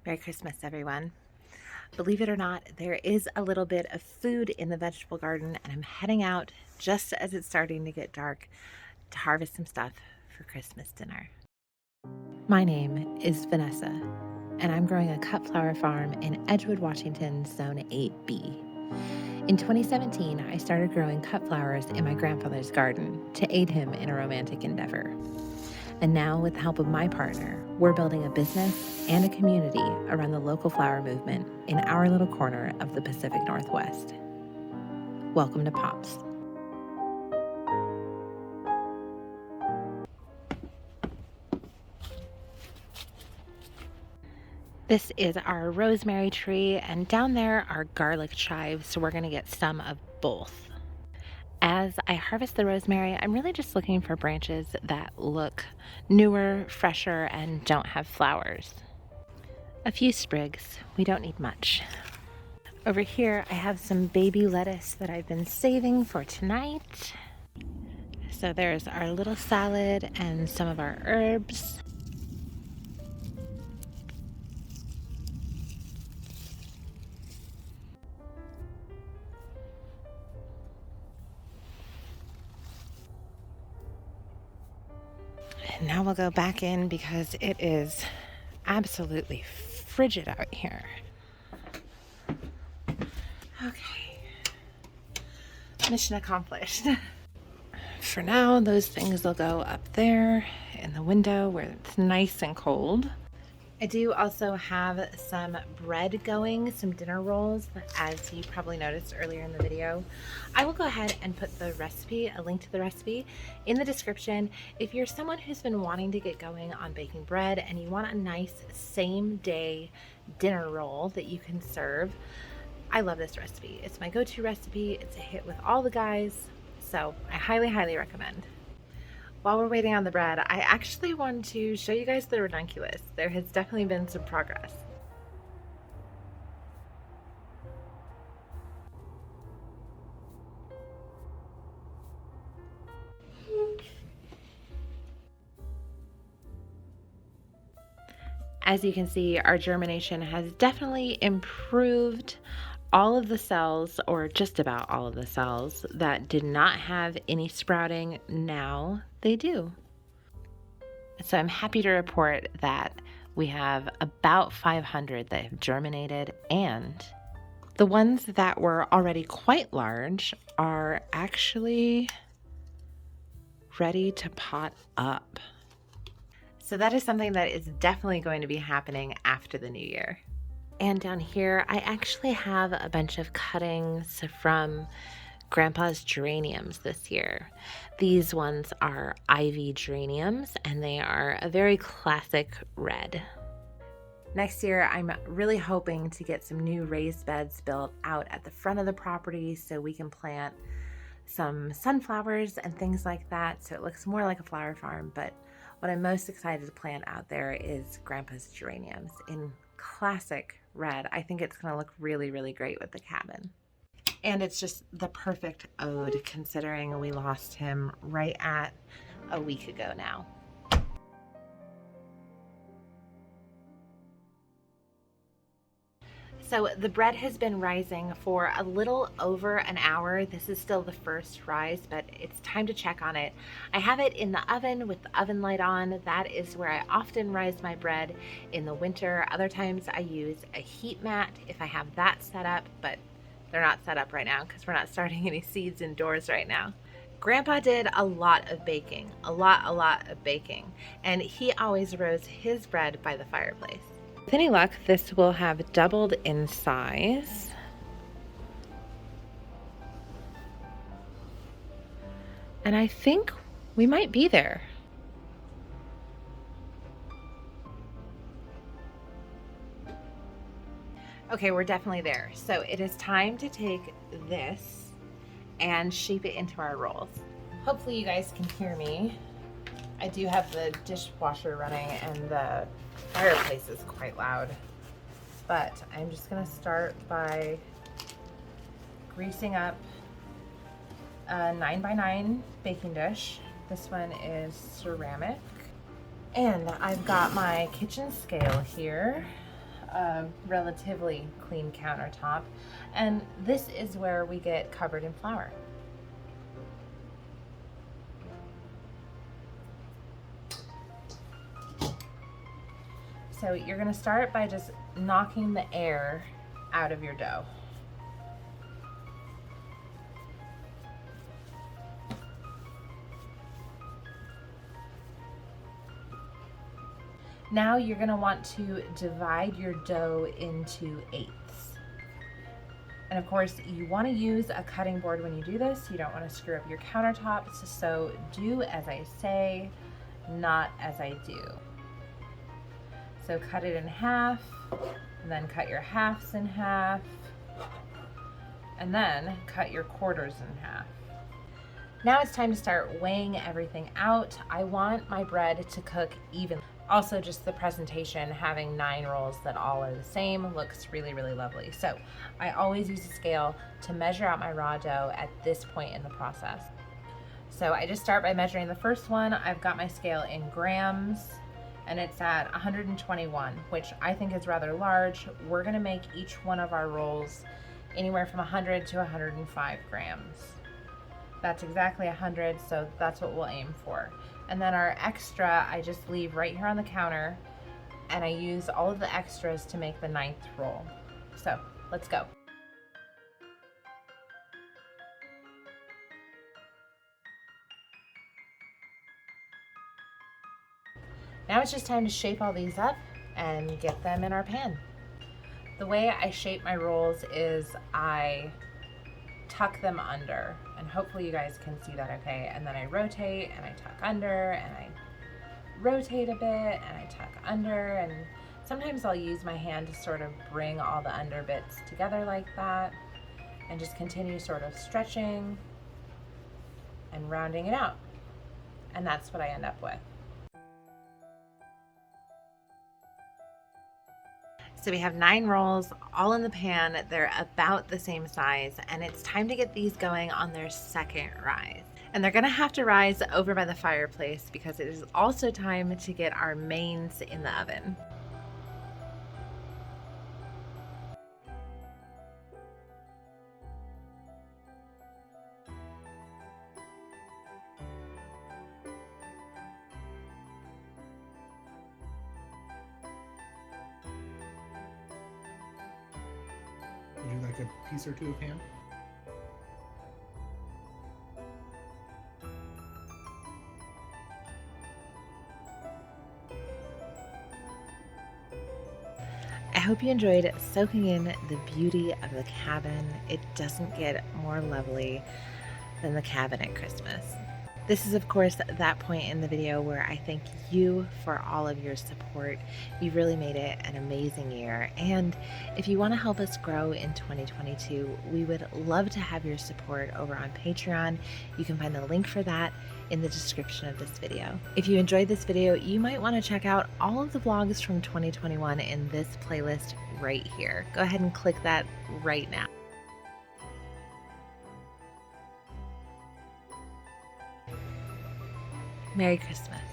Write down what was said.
Merry Christmas, everyone. Believe it or not, there is a little bit of food in the vegetable garden, and I'm heading out just as it's starting to get dark to harvest some stuff for Christmas dinner. My name is Vanessa, and I'm growing a cut flower farm in Edgewood, Washington, Zone 8B. In 2017, I started growing cut flowers in my grandfather's garden to aid him in a romantic endeavor. And now, with the help of my partner, we're building a business and a community around the local flower movement in our little corner of the Pacific Northwest. Welcome to Pops. This is our rosemary tree, and down there are garlic chives, so we're going to get some of both. As I harvest the rosemary, I'm really just looking for branches that look newer, fresher, and don't have flowers. A few sprigs, we don't need much. Over here, I have some baby lettuce that I've been saving for tonight. So there's our little salad and some of our herbs. And now we'll go back in because it is absolutely frigid out here. Okay. Mission accomplished. For now, those things will go up there in the window where it's nice and cold. I do also have some bread going, some dinner rolls, as you probably noticed earlier in the video. I will go ahead and put the recipe, a link to the recipe, in the description. If you're someone who's been wanting to get going on baking bread and you want a nice same day dinner roll that you can serve, I love this recipe. It's my go-to recipe. It's a hit with all the guys, so I highly, highly recommend. While we're waiting on the bread, I actually want to show you guys the ranunculus. There has definitely been some progress. As you can see, our germination has definitely improved. All of the cells, or just about all of the cells, that did not have any sprouting, now they do. So I'm happy to report that we have about 500 that have germinated, and the ones that were already quite large are actually ready to pot up. So that is something that is definitely going to be happening after the new year. And down here, I actually have a bunch of cuttings from Grandpa's geraniums this year. These ones are ivy geraniums, and they are a very classic red. Next year, I'm really hoping to get some new raised beds built out at the front of the property so we can plant some sunflowers and things like that, so it looks more like a flower farm. But what I'm most excited to plant out there is Grandpa's geraniums in classic red. I think it's going to look really, really great with the cabin. And it's just the perfect ode considering we lost him right at a week ago now. So the bread has been rising for a little over an hour. This is still the first rise, but it's time to check on it. I have it in the oven with the oven light on. That is where I often rise my bread in the winter. Other times I use a heat mat if I have that set up, but they're not set up right now because we're not starting any seeds indoors right now. Grandpa did a lot of baking, a lot of baking, and he always rose his bread by the fireplace. With any luck, this will have doubled in size. And I think we might be there. Okay, we're definitely there. So it is time to take this and shape it into our rolls. Hopefully you guys can hear me. I do have the dishwasher running and the fireplace is quite loud. But I'm just gonna start by greasing up a 9x9 baking dish. This one is ceramic. And I've got my kitchen scale here. a relatively clean countertop, and this is where we get covered in flour. So you're going to start by just knocking the air out of your dough. Now you're going to want to divide your dough into eighths. And of course, you want to use a cutting board when you do this. You don't want to screw up your countertops, so do as I say, not as I do. So cut it in half, and then cut your halves in half, and then cut your quarters in half. Now it's time to start weighing everything out. I want my bread to cook evenly. Also, just the presentation, having 9 rolls that all are the same looks really, really lovely. So I always use a scale to measure out my raw dough at this point in the process. So I just start by measuring the first one. I've got my scale in grams, and it's at 121, which I think is rather large. We're gonna make each one of our rolls anywhere from 100 to 105 grams. That's exactly 100, so that's what we'll aim for. And then our extra, I just leave right here on the counter, and I use all of the extras to make the 9th roll. So let's go. Now it's just time to shape all these up and get them in our pan. The way I shape my rolls is I tuck them under, and hopefully you guys can see that okay. And then I rotate and I tuck under, and I rotate a bit and I tuck under, and sometimes I'll use my hand to sort of bring all the under bits together like that, and just continue sort of stretching and rounding it out. And that's what I end up with. So we have 9 rolls all in the pan. They're about the same size, and it's time to get these going on their second rise. And they're gonna have to rise over by the fireplace because it is also time to get our mains in the oven. Would you like a piece or two of ham? I hope you enjoyed soaking in the beauty of the cabin. It doesn't get more lovely than the cabin at Christmas. This is, of course, that point in the video where I thank you for all of your support. You've really made it an amazing year. And if you want to help us grow in 2022, we would love to have your support over on Patreon. You can find the link for that in the description of this video. If you enjoyed this video, you might want to check out all of the vlogs from 2021 in this playlist right here. Go ahead and click that right now. Merry Christmas.